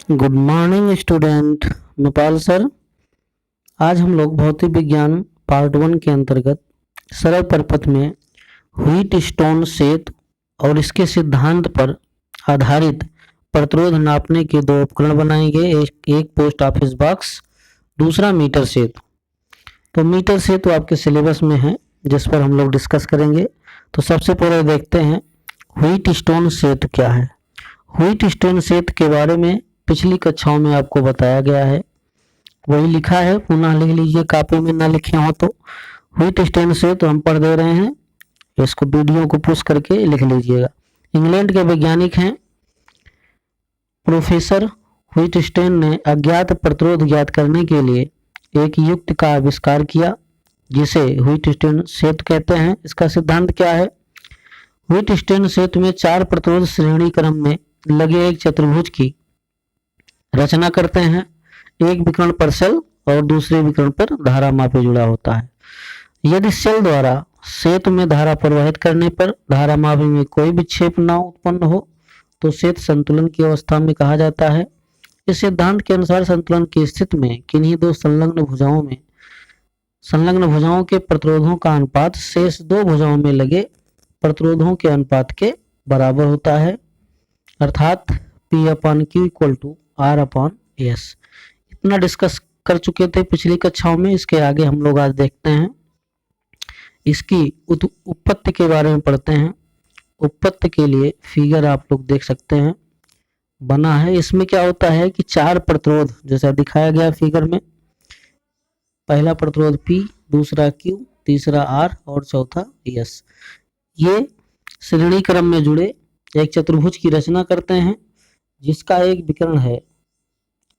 Good morning student Nepal sir. आज हम लोग भौतिक विज्ञान पार्ट 1 के अंतर्गत सरल प्रपथ में व्हीट स्टोन सेतु और इसके सिद्धांत पर आधारित प्रतिरोध नापने के दो उपकरण बनाएंगे। एक पोस्ट ऑफिस बॉक्स, दूसरा मीटर सेतु। तो मीटर सेतु आपके सिलेबस में है, जिस पर हम लोग डिस्कस करेंगे। तो सबसे पहले देखते हैं व्हीट स्टोन सेतु क्या है। व्हीट स्टोन सेतु के बारे में पिछली कक्षाओं में आपको बताया गया है, वही लिखा है, पुनः लिख लीजिए कॉपी में ना लिखे हो तो। व्हीट स्टोन सेतु हम पढ़ दे रहे हैं, इसको वीडियो को पुश करके लिख लीजिएगा। इंग्लैंड के वैज्ञानिक हैं प्रोफेसर व्हीटस्टोन ने अज्ञात प्रतिरोध ज्ञात करने के लिए एक युक्ति का आविष्कार किया, जिसे व्हीटस्टोन सेतु कहते हैं। इसका सिद्धांत क्या है? व्हीटस्टोन सेतु में चार प्रतिरोध श्रेणी क्रम में लगे एक चतुर्भुज की रचना करते हैं। एक विकर्ण पर सेल और दूसरे विकर्ण पर धारा मापी जुड़ा होता है। यदि सेल द्वारा सेतु में धारा प्रवाहित करने पर धारा मापी में कोई विक्षेप न उत्पन्न हो तो सेतु संतुलन की अवस्था में कहा जाता है। इस सिद्धांत के अनुसार संतुलन की स्थिति में किन्हीं दो संलग्न भुजाओं के प्रतिरोधों का अनुपात शेष दो भुजाओं में लगे प्रतिरोधों के अनुपात के बराबर होता है, अर्थात P/Q = R/S। इतना डिस्कस कर चुके थे पिछली कक्षाओं में। इसके आगे हम लोग आज देखते हैं इसकी उत्पत्ति के बारे में पढ़ते हैं। उत्पत्ति के लिए फिगर आप लोग देख सकते हैं बना है। इसमें क्या होता है कि चार प्रतिरोध जैसा दिखाया गया फिगर में, पहला प्रतिरोध P, दूसरा Q, तीसरा R और चौथा S, ये श्रेणी क्रम में जुड़े एक चतुर्भुज की रचना करते हैं, जिसका एक विकर्ण है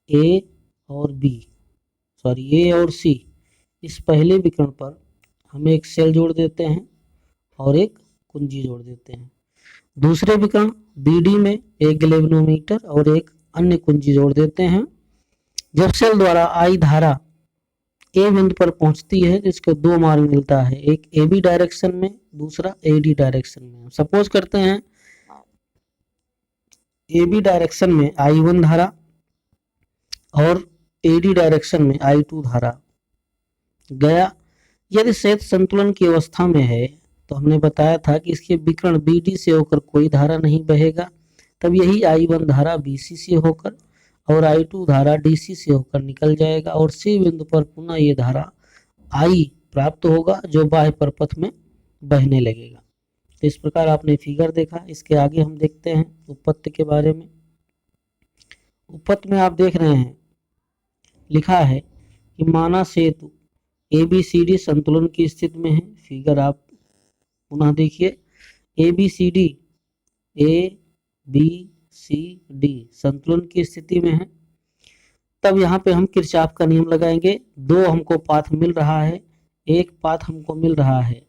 A और C। इस पहले विकर्ण पर हम एक सेल जोड़ देते हैं और एक कुंजी जोड़ देते हैं। दूसरे विकर्ण BD में एक गैल्वेनोमीटर और एक अन्य कुंजी जोड़ देते हैं। जब सेल द्वारा आई धारा A बिंदु पर पहुंचती है तो इसके दो मार्ग मिलता है, एक AB डायरेक्शन में, दूसरा AD डायरेक्शन में। सपोज करते हैं AB डायरेक्शन में I1 धारा और AD डायरेक्शन में I2 धारा गया। यदि सेतु संतुलन की अवस्था में है तो हमने बताया था कि इसके विकर्ण BD से होकर कोई धारा नहीं बहेगा, तब यही I1 धारा BC से होकर और I2 धारा DC से होकर निकल जाएगा और C बिंदु पर पुनः ये धारा I प्राप्त होगा, जो बाह्य प्रपथ में बहने लगेगा। तो इस प्रकार आपने फिगर देखा। इसके आगे हम देखते हैं उत्पत्ति के बारे में। उत्पत्ति में आप देख रहे हैं लिखा है कि माना सेतु ABCD संतुलन की स्थिति में है। फिगर आप पुनः देखिए, ABCD संतुलन की स्थिति में है। तब यहाँ पे हम किरचॉफ का नियम लगाएंगे। दो हमको पाथ मिल रहा है, एक पाथ हमको मिल रहा है,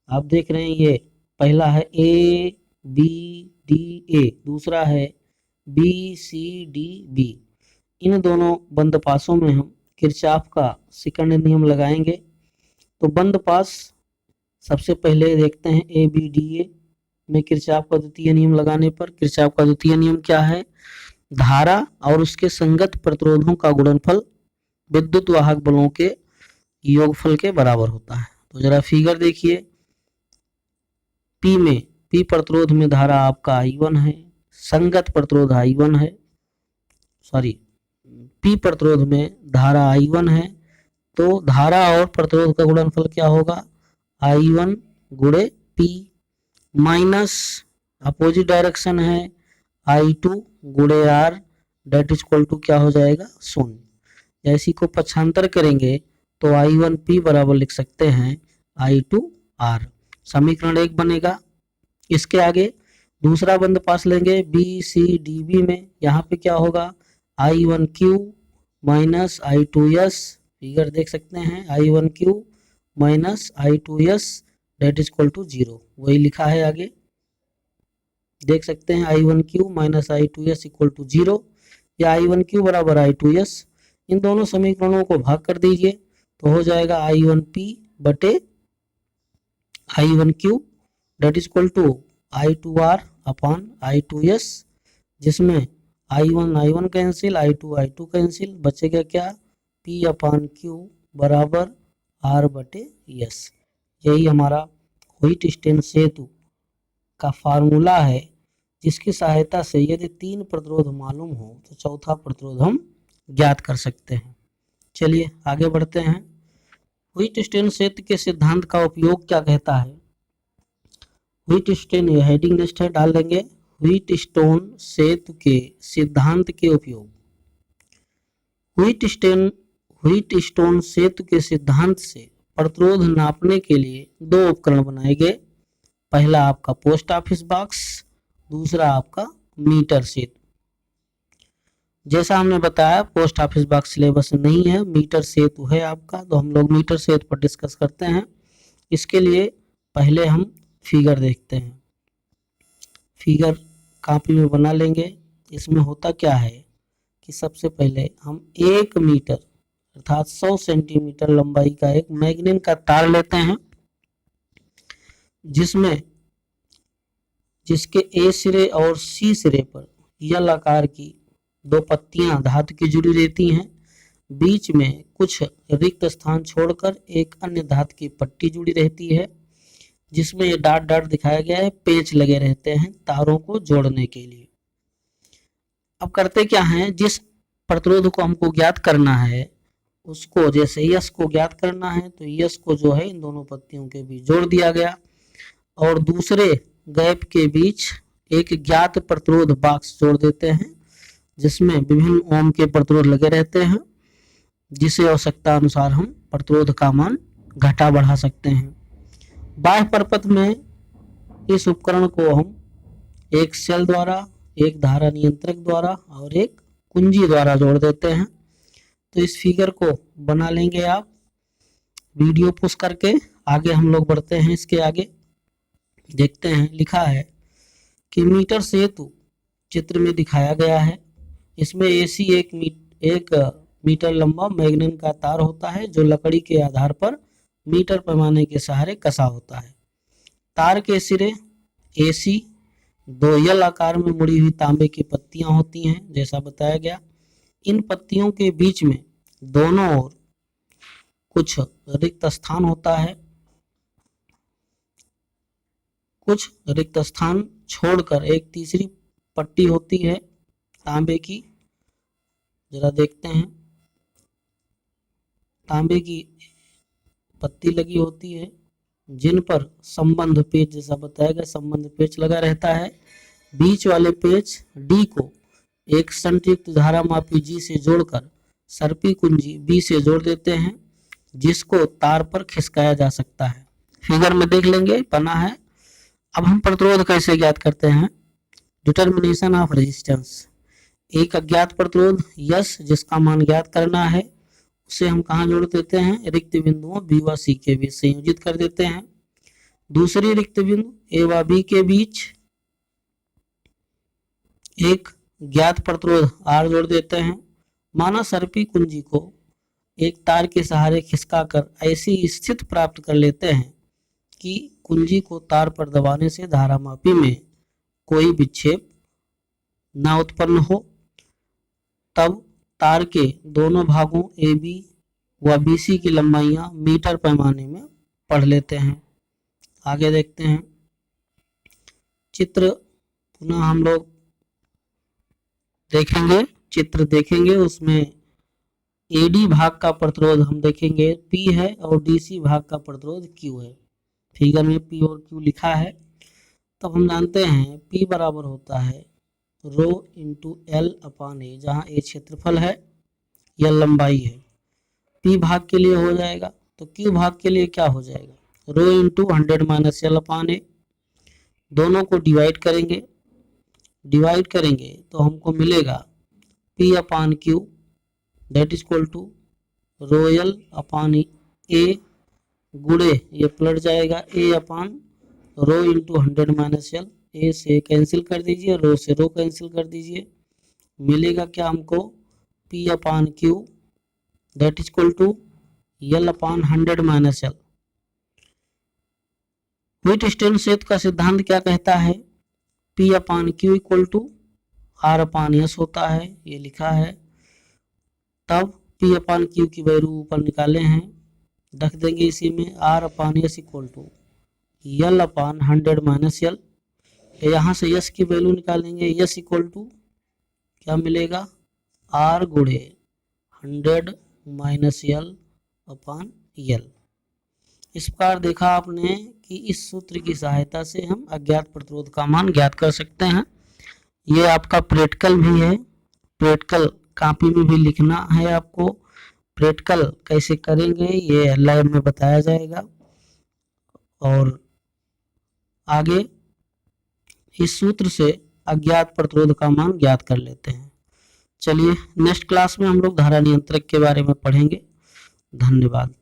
आप देख रहे हैं ये पहला है ABDA, दूसरा है BCDB। इन दोनों बंद पासों में हम किरचॉफ का सेकंड नियम लगाएंगे। तो बंद पास सबसे पहले देखते हैं ABDA में किरचॉफ का द्वितीय नियम लगाने पर। किरचॉफ का द्वितीय नियम क्या है? धारा और उसके संगत प्रतिरोधों का गुणनफल विद्युत वाहक बलों के योगफल के बराबर होता है। तो जरा फिगर देखिए, P प्रतिरोध में धारा आपका I1 है, संगत प्रतिरोध I1 है, P प्रतिरोध में धारा I1 है, तो धारा और प्रतिरोध का गुणनफल क्या होगा? I1 गुणे P माइनस अपोजिट डायरेक्शन है I2 गुणे R, that is equal to क्या हो जाएगा? 0। इसी को पक्षांतर करेंगे तो I1P बराबर लिख सकते हैं I2R। समीकरण 1 बनेगा। इसके आगे दूसरा बंद पास लेंगे BCDB में। यहाँ पे क्या होगा? I1Q minus I2S। फिगर देख सकते हैं, I1Q minus I2S that is equal to 0। वही लिखा है आगे, देख सकते हैं I1Q minus I2S equal to 0 या I1Q बराबर I2S। इन दोनों समीकरणों को भाग कर दीजिए तो हो जाएगा I1P बटे I1Q that is equal to I2R upon I2S, जिसमें I1 कैंसिल, I2 कैंसिल, बचेगा क्या, P अपान क्यू बराबर R बटे एस। यही हमारा व्हीटस्टीन सेतु का फार्मूला है, जिसकी सहायता से यदि 3 प्रतिरोध मालूम हो तो चौथा प्रतिरोध हम ज्ञात कर सकते हैं। चलिए आगे बढ़ते हैं। व्हीटस्टीन सेतु के सिद्धांत का उपयोग क्या कहता है। व्हीटस्टीन, ये हेडिंग लिस्ट है, डाल देंगे। व्हीटस्टोन सेतु के सिद्धांत के उपयोग। व्हीटस्टोन सेतु के सिद्धांत से प्रतिरोध नापने के लिए 2 उपकरण बनाए गए। पहला आपका पोस्ट ऑफिस बॉक्स, दूसरा आपका मीटर सेतु। जैसा हमने बताया पोस्ट ऑफिस बॉक्स सिलेबस नहीं है, मीटर सेतु है आपका, तो हम लोग मीटर सेतु पर डिस्कस करते हैं। इसके लिए पहले हम फिगर देखते हैं। फिगर कॉपी में बना लेंगे। इसमें होता क्या है कि सबसे पहले हम 1 मीटर अर्थात 100 सेंटीमीटर लंबाई का एक मैग्नीन का तार लेते हैं, जिसके ए सिरे और सी सिरे पर यल आकार की 2 पत्तियां धातु की जुड़ी रहती हैं। बीच में कुछ रिक्त स्थान छोड़कर एक अन्य धातु की पट्टी जुड़ी रहती है, जिसमें ये डॉट डॉट दिखाया गया है, पेंच लगे रहते हैं तारों को जोड़ने के लिए। अब करते क्या हैं, जिस प्रतिरोध को हमको ज्ञात करना है उसको, जैसे यस को ज्ञात करना है तो यस को जो है इन दोनों पत्तियों के बीच जोड़ दिया गया, और दूसरे गैप के बीच एक ज्ञात प्रतिरोध बॉक्स जोड़ देते हैं, जिसमें विभिन्न ओम के प्रतिरोध लगे रहते हैं, जिसे आवश्यकता अनुसार हम प्रतिरोध का मान घटा बढ़ा सकते हैं। बाह्य परपथ में इस उपकरण को हम एक सेल द्वारा, एक धारा नियंत्रक द्वारा और एक कुंजी द्वारा जोड़ देते हैं। तो इस फिगर को बना लेंगे आप वीडियो पुश करके। आगे हम लोग बढ़ते हैं। इसके आगे देखते हैं, लिखा है कि मीटर सेतु चित्र में दिखाया गया है। इसमें एसी एक मीटर लंबा मैग्नीन का तार होता है, जो लकड़ी के आधार पर मीटर पैमाने के सहारे कसा होता है। तार के सिरे एसी 2 यल आकार में मुड़ी हुई तांबे की पत्तियां होती हैं, जैसा बताया गया। इन पत्तियों के बीच में दोनों ओर कुछ रिक्त स्थान होता है। कुछ रिक्त स्थान छोड़कर एक तीसरी पट्टी होती है तांबे की, जरा देखते हैं। तांबे की पत्ती लगी होती है, जिन पर संबंध पेच, जैसा बताया गया, संबंध पेच लगा रहता है। बीच वाले पेच डी को एक संयुक्त धारा मापी जी से जोड़कर सर्पी कुंजी बी से जोड़ देते हैं, जिसको तार पर खिसकाया जा सकता है। फिगर में देख लेंगे, बना है। अब हम प्रतिरोध कैसे ज्ञात करते हैं। Determination of resistance. एक अज्ञात प्रतिरोध यस, जिसका मान ज्ञात करना है, उसे हम कहाँ जोड़ देते हैं, रिक्त बिंदुओं बी व सी के बीच संयोजित कर देते हैं। दूसरी रिक्त बिंदु ए व बी के बीच एक ज्ञात प्रतिरोध आर जोड़ देते हैं। माना सर्पी कुंजी को एक तार के सहारे खिसकाकर ऐसी स्थिति प्राप्त कर लेते हैं कि कुंजी को तार पर दबाने से धारामापी में कोई विक्षेप ना उत्पन्न हो। तब तार के दोनों भागों ए बी व बी सी की लंबाइयां मीटर पैमाने में पढ़ लेते हैं। आगे देखते हैं चित्र, पुनः हम लोग देखेंगे, चित्र देखेंगे। उसमें एडी भाग का प्रतिरोध हम देखेंगे पी है और डीसी भाग का प्रतिरोध क्यू है। फिगर में पी और क्यू लिखा है। तब हम जानते हैं पी बराबर होता है रो इंटू एल अपान ए, जहाँ ए क्षेत्रफल है, एल लंबाई है। पी भाग के लिए हो जाएगा, तो क्यू भाग के लिए क्या हो जाएगा, rho into 100 minus L upon A. दोनों को डिवाइड करेंगे तो हमको मिलेगा P upon Q that is equal to rho L upon A गुड़े, ये पलट जाएगा A upon rho into 100 minus L. A से कैंसिल कर दीजिए, रो से रो कैंसिल कर दीजिए, मिलेगा क्या हमको, P upon Q that is equal to L upon 100 minus L. Wheatstone सेतु का सिद्धांत क्या कहता है, P upon Q equal to R upon S होता है, ये लिखा है। तब P अपान क्यू की वैल्यू ऊपर निकाले हैं, रख देंगे इसी में। R upon S equal to L upon 100 minus L. यहाँ से यस की वैल्यू निकालेंगे, यस इक्वल टू क्या मिलेगा, R गुणे 100 माइनस एल अपान एल। इस प्रकार देखा आपने कि इस सूत्र की सहायता से हम अज्ञात प्रतिरोध का मान ज्ञात कर सकते हैं। ये आपका प्रैक्टिकल भी है, प्रैक्टिकल कॉपी में भी लिखना है आपको। प्रैक्टिकल कैसे करेंगे ये लैब में बताया जाएगा। और आगे इस सूत्र से अज्ञात प्रतिरोध का मान ज्ञात कर लेते हैं। चलिए नेक्स्ट क्लास में हम लोग धारा नियंत्रक के बारे में पढ़ेंगे। धन्यवाद।